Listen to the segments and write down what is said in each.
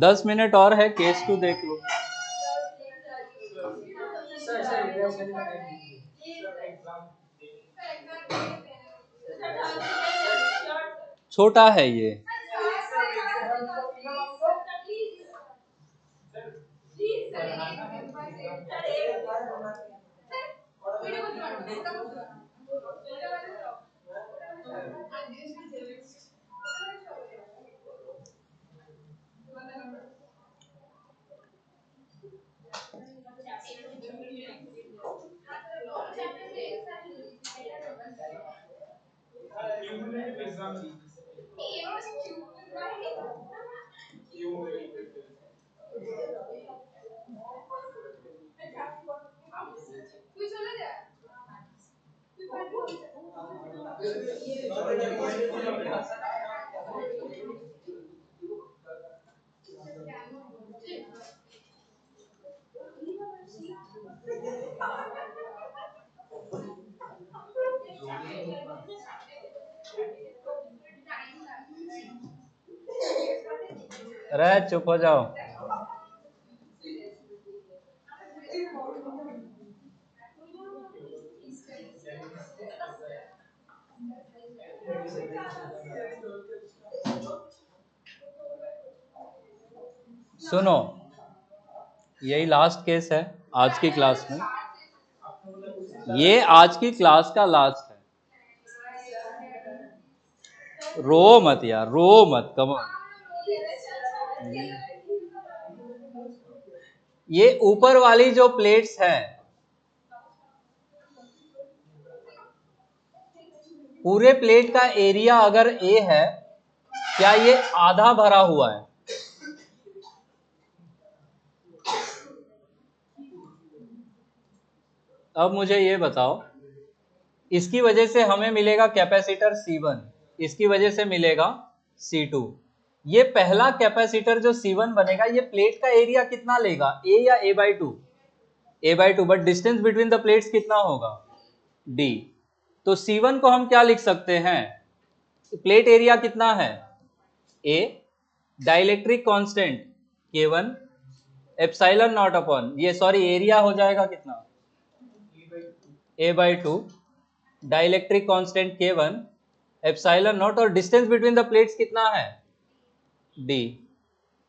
10 minute और है, case 2 देख लो। छोटा है ये। अरे चुप हो जाओ। सुनो, यही लास्ट केस है आज की क्लास में। ये आज की क्लास का लास्ट है। रो मत यार, रो मत, कम ऑन। ये ऊपर वाली जो प्लेट्स हैं, पूरे प्लेट का एरिया अगर ए है, क्या ये आधा भरा हुआ है? अब मुझे ये बताओ, इसकी वजह से हमें मिलेगा कैपेसिटर C1, इसकी वजह से मिलेगा C2। ये पहला कैपेसिटर जो C1 बनेगा, ये प्लेट का एरिया कितना लेगा, A या A/2? A/2, but distance between the plates कितना होगा, D। तो C1 को हम क्या लिख सकते हैं, प्लेट एरिया कितना है A, dielectric constant K1, epsilon not upon, ये सॉरी एरिया हो जाएगा कितना, A/2, dielectric constant K1, epsilon not, और डिस्टेंस बिटवीन द प्लेट्स कितना है, D।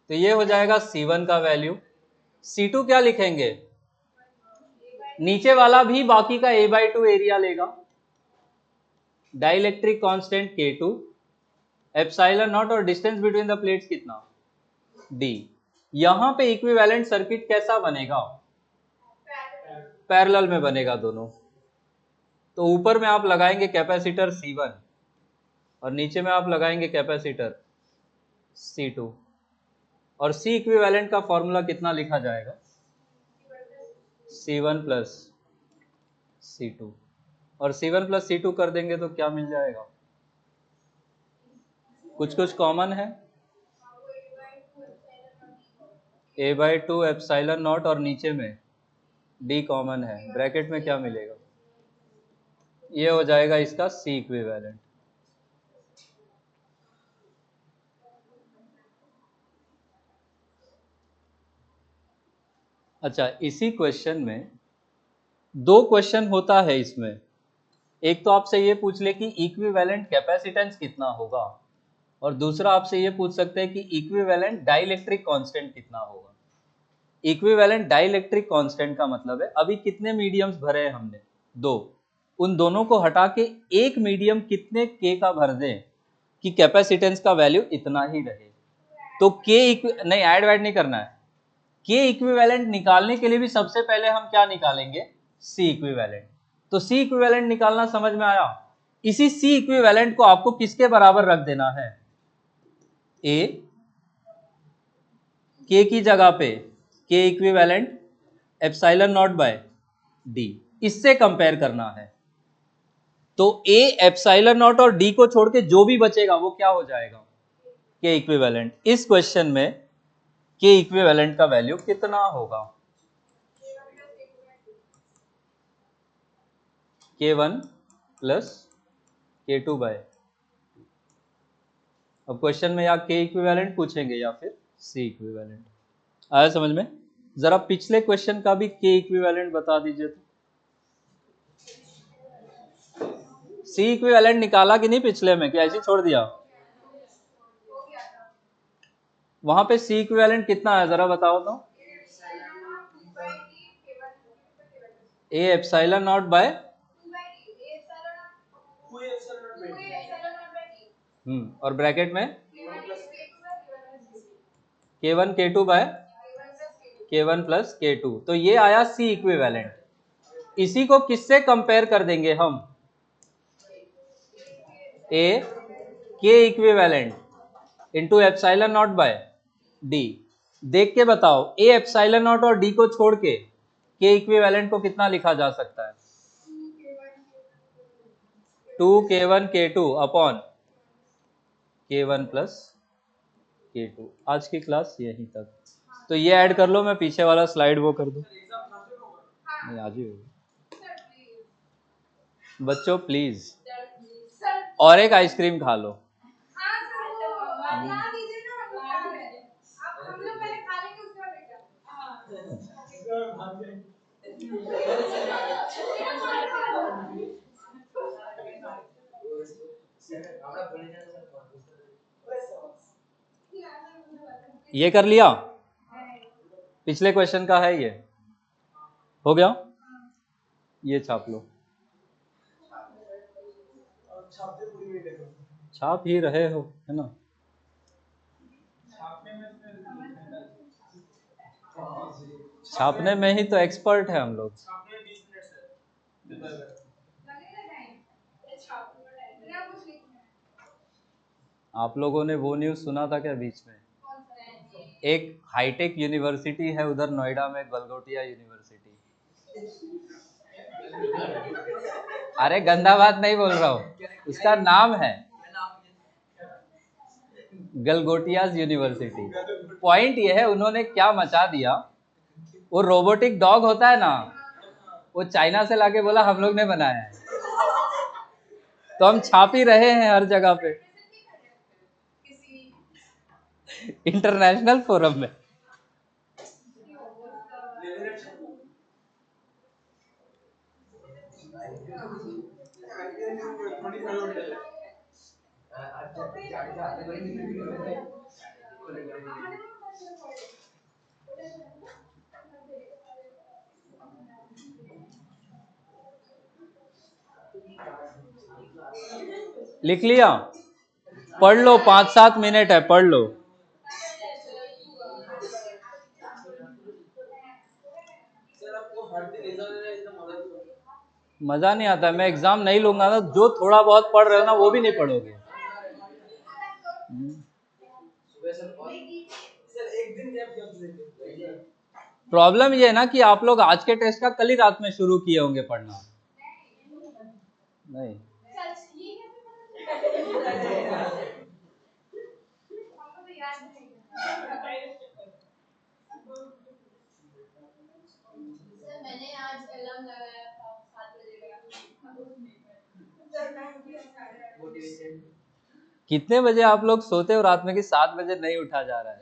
तो ये हो जाएगा C1 का वैल्यू। C2 क्या लिखेंगे, नीचे वाला भी बाकी का A/2 एरिया लेगा, dielectric constant K2, epsilon not, और डिस्टेंस बिटवीन द प्लेट्स कितना, D। यहां पे इक्विवेलेंट सर्किट कैसा बनेगा, पैरेलल में बनेगा दोनों। तो ऊपर में आप लगाएंगे कैपेसिटर C1 और नीचे में आप लगाएंगे कैपेसिटर C2, और C इक्विवेलेंट का फॉर्मूला कितना लिखा जाएगा, C1 प्लस C2, और C1 प्लस C2 कर देंगे तो क्या मिल जाएगा, कुछ कुछ कॉमन है, A/2 एप्सिलॉन नॉट, और नीचे में D कॉमन है, ब्रैकेट में क्या मिलेगा, ये हो जाएगा इसका C इक्विवेलेंट। अच्छा, इसी क्वेश्चन में दो क्वेश्चन होता है इसमें। एक तो आपसे ये पूछ ले कि इक्विवेलेंट कैपेसिटेंस कितना होगा, और दूसरा आपसे ये पूछ सकते हैं कि इक्विवेलेंट डाइलेक्ट्रिक कांस्टेंट कितना होगा। इक्विवेलेंट डाइलेक्ट्रिक कांस्टेंट का मतलब है अभी कितने मीडियम्स भरे हैं हमने, 2, उन दोनों को हटा के एक मीडियम कितने के का भर दें कि कैपेसिटेंस का वैल्यू इतना ही रहे। तो के नहीं, ऐड वैड नहीं करना है। के इक्विवेलेंट निकालने के लिए भी सबसे पहले हम क्या निकालेंगे, सी इक्विवेलेंट। तो सी इक्विवेलेंट निकालना समझ में आया। इसी सी इक्विवेलेंट को आपको किसके बराबर रख देना है, ए, के की जगह पे के equivalent epsilon not by D, इससे कंपेयर करना है। तो ए एप्सिलॉन नॉट और डी को छोड़ के जो भी बचेगा वो क्या हो जाएगा, के इक्विवेलेंट। इस क्वेश्चन में के इक्विवेलेंट का वैल्यू कितना होगा, K1 प्लस K2 बाय, अब क्वेश्चन में या के इक्विवेलेंट पूछेंगे या फिर सी इक्विवेलेंट। आया समझ में? जरा पिछले क्वेश्चन का भी के इक्विवेलेंट बता दीजिए। तो सी इक्विवेलेंट निकाला कि नहीं पिछले में, कि ऐसे ही छोड़ दिया? वहां पे सी इक्विवेलेंट कितना है जरा बताओ तो। ए एप्सिलॉन नॉट बाय और ब्रैकेट में K1 K2 bye K1 plus K2। तो ये आया सी इक्विवेलेंट। इसी को किससे कंपेयर कर देंगे हम? ए के equivalent into epsilon not by D. देख के बताओ, ए एप्सिलॉन नॉट और डी को छोड़ के इक्विवेलेंट को कितना लिखा जा सकता है? 2K1 K2 upon K1 plus K2। आज की क्लास यहीं तक। तो ये ऐड कर लो, मैं पीछे वाला स्लाइड वो कर दूं। नहीं, आज ही होगा। बच्चों प्लीज, और एक आइसक्रीम खा लो। ये कर लिया? पिछले क्वेश्चन का है ये, हो गया? ये छाप लो। छाप ही रहे हो, है ना? छापने में ही तो एक्सपर्ट है हम लोग। आप लोगों ने वो न्यूज़ सुना था क्या बीच में? एक हाईटेक यूनिवर्सिटी है उधर नोएडा में, गलगोटिया यूनिवर्सिटी। अरे गंदा बात नहीं बोल रहा हूँ, उसका नाम है गलगोटियाज यूनिवर्सिटी। पॉइंट ये है, उन्होंने क्या मचा दिया, वो रोबोटिक डॉग होता है ना, वो चाइना से लाके बोला हम लोग ने बनाया है। तो हम छाप ही रहे हैं हर जगह पे, इंटरनेशनल फोरम में। लिख लिया? पढ़ लो, 5-7 मिनट है, पढ़ लो। मजा नहीं आता। मैं एग्जाम नहीं लूंगा ना, जो थोड़ा बहुत पढ़ रहे हो ना वो भी नहीं पढ़ोगे। प्रॉब्लम ये है ना कि आप लोग आज के टेस्ट का कल ही रात में शुरू किए होंगे पढ़ना। नहीं, मैंने आज अलार्म लगाया था 7 बजे का। कितने बजे आप लोग सोते हो रात में कि 7 बजे नहीं उठा जा रहा है?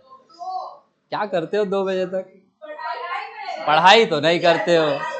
क्या करते हो 2 बजे तक? पढ़ाई तो नहीं करते हो।